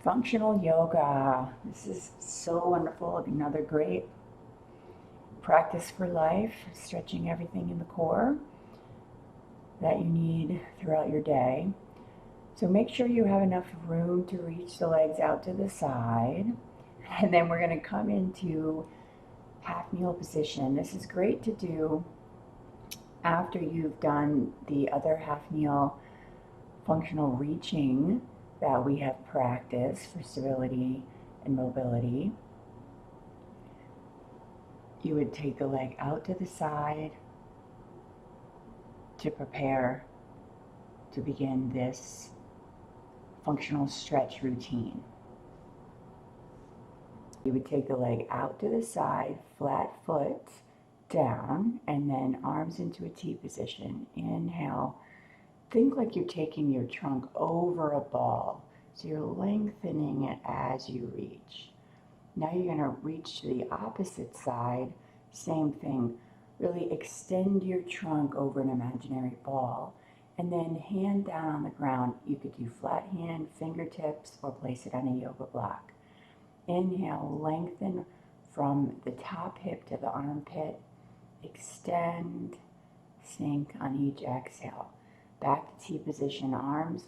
Functional yoga. This is so wonderful. Another great practice for life, stretching everything in the core that you need throughout your day. So make sure you have enough room to reach the legs out to the side. And then we're going to come into half kneel position. This is great to do after you've done the other half kneel functional reaching that we have practiced for stability and mobility. You would take the leg out to the side to prepare to begin this functional stretch routine. You would take the leg out to the side, flat foot down, and then arms into a T position. Inhale. Think like you're taking your trunk over a ball. So you're lengthening it as you reach. Now you're going to reach to the opposite side. Same thing. Really extend your trunk over an imaginary ball. And then hand down on the ground. You could do flat hand, fingertips, or place it on a yoga block. Inhale, lengthen from the top hip to the armpit. Extend, sink on each exhale. Back to T position, arms.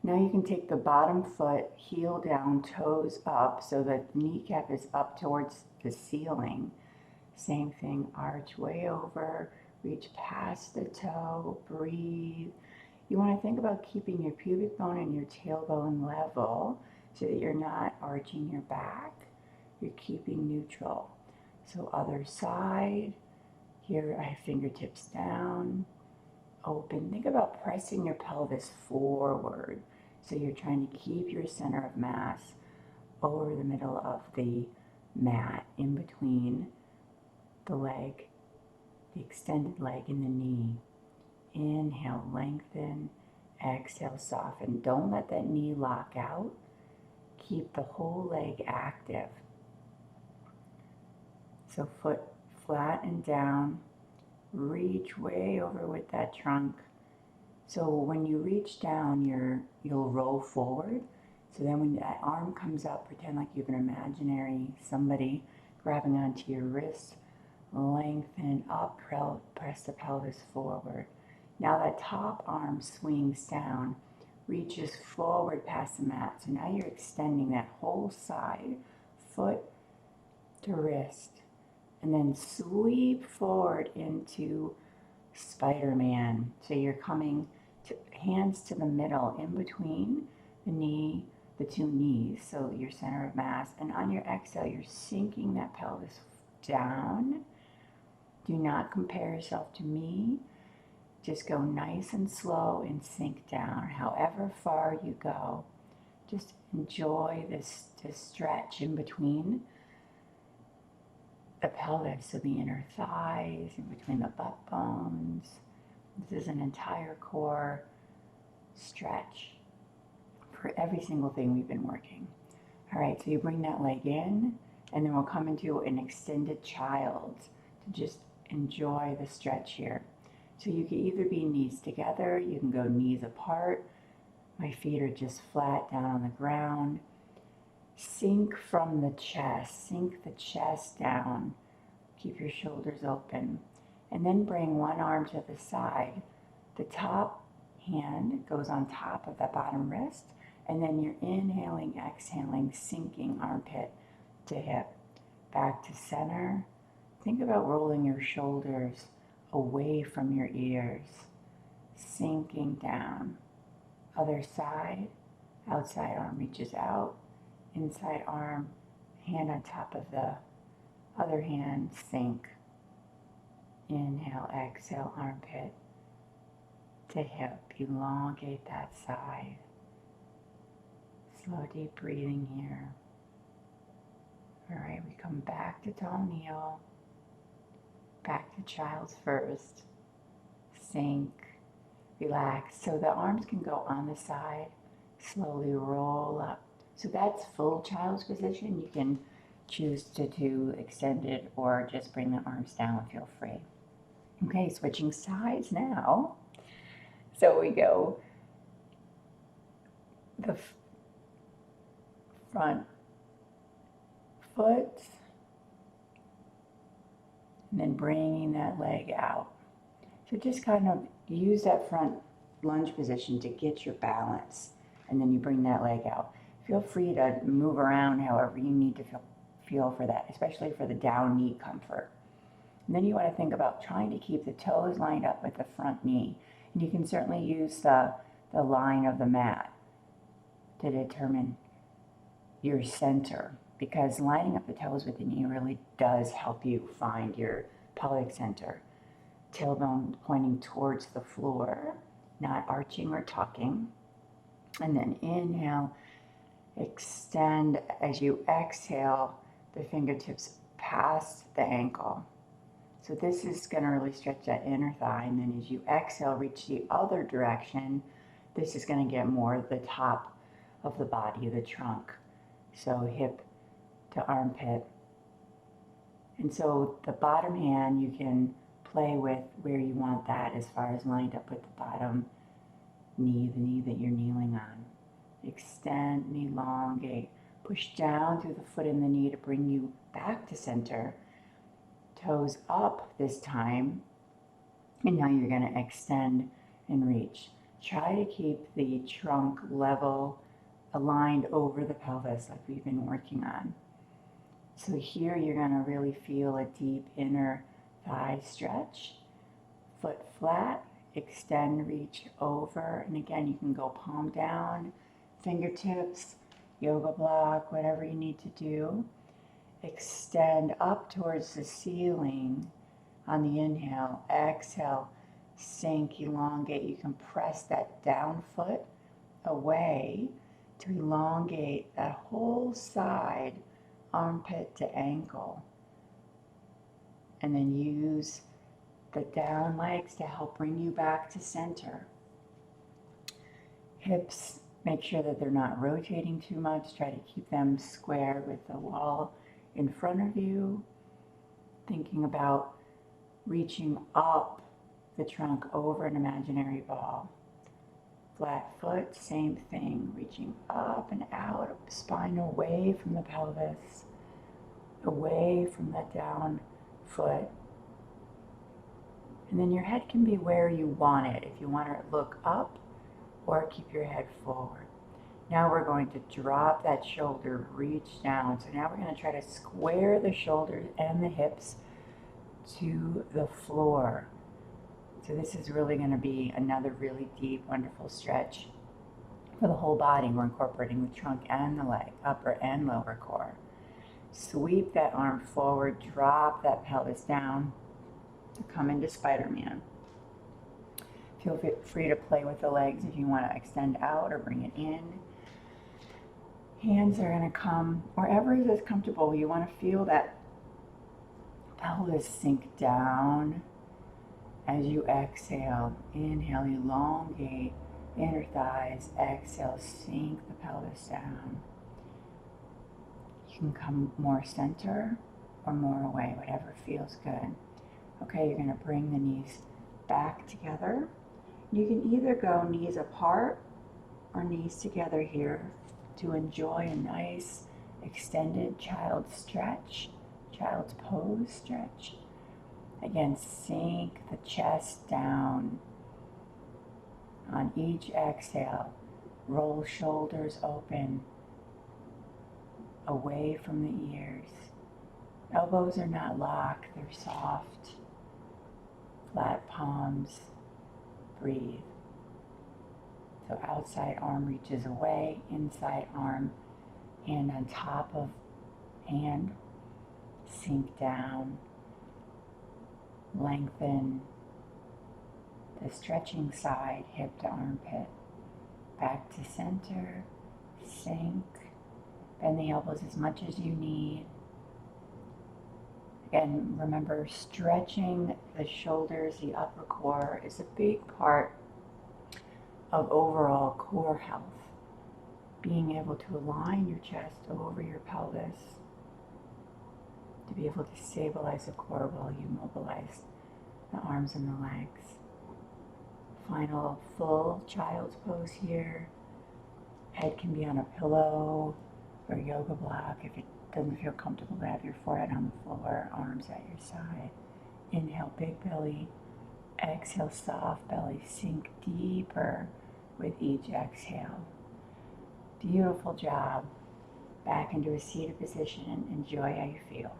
Now you can take the bottom foot, heel down, toes up, so that the kneecap is up towards the ceiling. Same thing, arch way over, reach past the toe, breathe. You want to think about keeping your pubic bone and your tailbone level so that you're not arching your back. You're keeping neutral. So other side, here I have fingertips down, open. Think about pressing your pelvis forward. So you're trying to keep your center of mass over the middle of the mat, in between the leg, the extended leg and the knee. Inhale, lengthen. Exhale, soften. Don't let that knee lock out. Keep the whole leg active. So foot flat and down. Reach way over with that trunk. So when you reach down, you'll roll forward. So then when that arm comes up, pretend like you have an imaginary somebody grabbing onto your wrist. Lengthen up, press the pelvis forward. Now that top arm swings down, reaches forward past the mat. So now you're extending that whole side, foot to wrist. And then sweep forward into Spider-Man. So you're coming to hands to the middle, in between the two knees, so your center of mass. And on your exhale, you're sinking that pelvis down. Do not compare yourself to me. Just go nice and slow and sink down. However far you go, just enjoy this stretch in between the pelvis, so the inner thighs, in between the butt bones. This is an entire core stretch for every single thing we've been working. All right, so you bring that leg in, and then we'll come into an extended child to just enjoy the stretch here. So you can either be knees together, you can go knees apart. My feet are just flat down on the ground. Sink from the chest, sink the chest down. Keep your shoulders open. And then bring one arm to the side. The top hand goes on top of the bottom wrist. And then you're inhaling, exhaling, sinking armpit to hip. Back to center. Think about rolling your shoulders away from your ears. Sinking down. Other side. Outside arm reaches out. Inside arm, hand on top of the other hand, sink. Inhale, exhale, armpit to hip. Elongate that side. Slow, deep breathing here. All right, we come back to tall kneel. Back to child's first. Sink, relax. So the arms can go on the side. Slowly roll up. So that's full child's position. You can choose to do extended or just bring the arms down, feel free. Okay, switching sides now. So we go the front foot, and then bringing that leg out. So just kind of use that front lunge position to get your balance, and then you bring that leg out. Feel free to move around however you need to feel for that, especially for the down knee comfort. And then you want to think about trying to keep the toes lined up with the front knee. And you can certainly use the line of the mat to determine your center, because lining up the toes with the knee really does help you find your pelvic center. Tailbone pointing towards the floor, not arching or tucking. And then inhale, extend. As you exhale, the fingertips past the ankle. So this is going to really stretch that inner thigh. And then as you exhale, reach the other direction. This is going to get more the top of the body, the trunk. So hip to armpit. And so the bottom hand, you can play with where you want that as far as lined up with the bottom knee, the knee that you're kneeling on. Extend and elongate. Push down through the foot and the knee to bring you back to center. Toes up this time. And now you're going to extend and reach. Try to keep the trunk level, aligned over the pelvis like we've been working on. So here you're going to really feel a deep inner thigh stretch. Foot flat, extend, reach over. And again, you can go palm down, fingertips, yoga block, whatever you need to do. Extend up towards the ceiling on the inhale. Exhale, sink, elongate. You can press that down foot away to elongate that whole side, armpit to ankle. And then use the down legs to help bring you back to center. Hips, make sure that they're not rotating too much. Try to keep them square with the wall in front of you. Thinking about reaching up the trunk over an imaginary ball. Flat foot, same thing, reaching up and out, spine away from the pelvis, away from that down foot. And then your head can be where you want it. If you want to look up or keep your head forward. Now we're going to drop that shoulder, reach down. So now we're going to try to square the shoulders and the hips to the floor. So this is really going to be another really deep, wonderful stretch for the whole body. We're incorporating the trunk and the leg, upper and lower core. Sweep that arm forward, drop that pelvis down to come into Spider-Man. Feel free to play with the legs if you want to extend out or bring it in. Hands are going to come wherever is comfortable. You want to feel that pelvis sink down. As you exhale, inhale, elongate inner thighs. Exhale, sink the pelvis down. You can come more center or more away, whatever feels good. Okay, you're going to bring the knees back together. You can either go knees apart or knees together here to enjoy a nice extended child's stretch, child's pose stretch. Again, sink the chest down. On each exhale, roll shoulders open, away from the ears. Elbows are not locked, they're soft. Flat palms, breathe. So outside arm reaches away, inside arm, hand on top of hand, sink down. Lengthen the stretching side, hip to armpit, back to center, sink, bend the elbows as much as you need. Again, remember stretching the shoulders, the upper core is a big part of overall core health. Being able to align your chest over your pelvis, to be able to stabilize the core while you mobilize the arms and the legs. Final full child's pose here. Head can be on a pillow or yoga block. If it doesn't feel comfortable to have your forehead on the floor, arms at your side. Inhale, big belly. Exhale, soft belly. Sink deeper with each exhale. Beautiful job. Back into a seated position. Enjoy how you feel.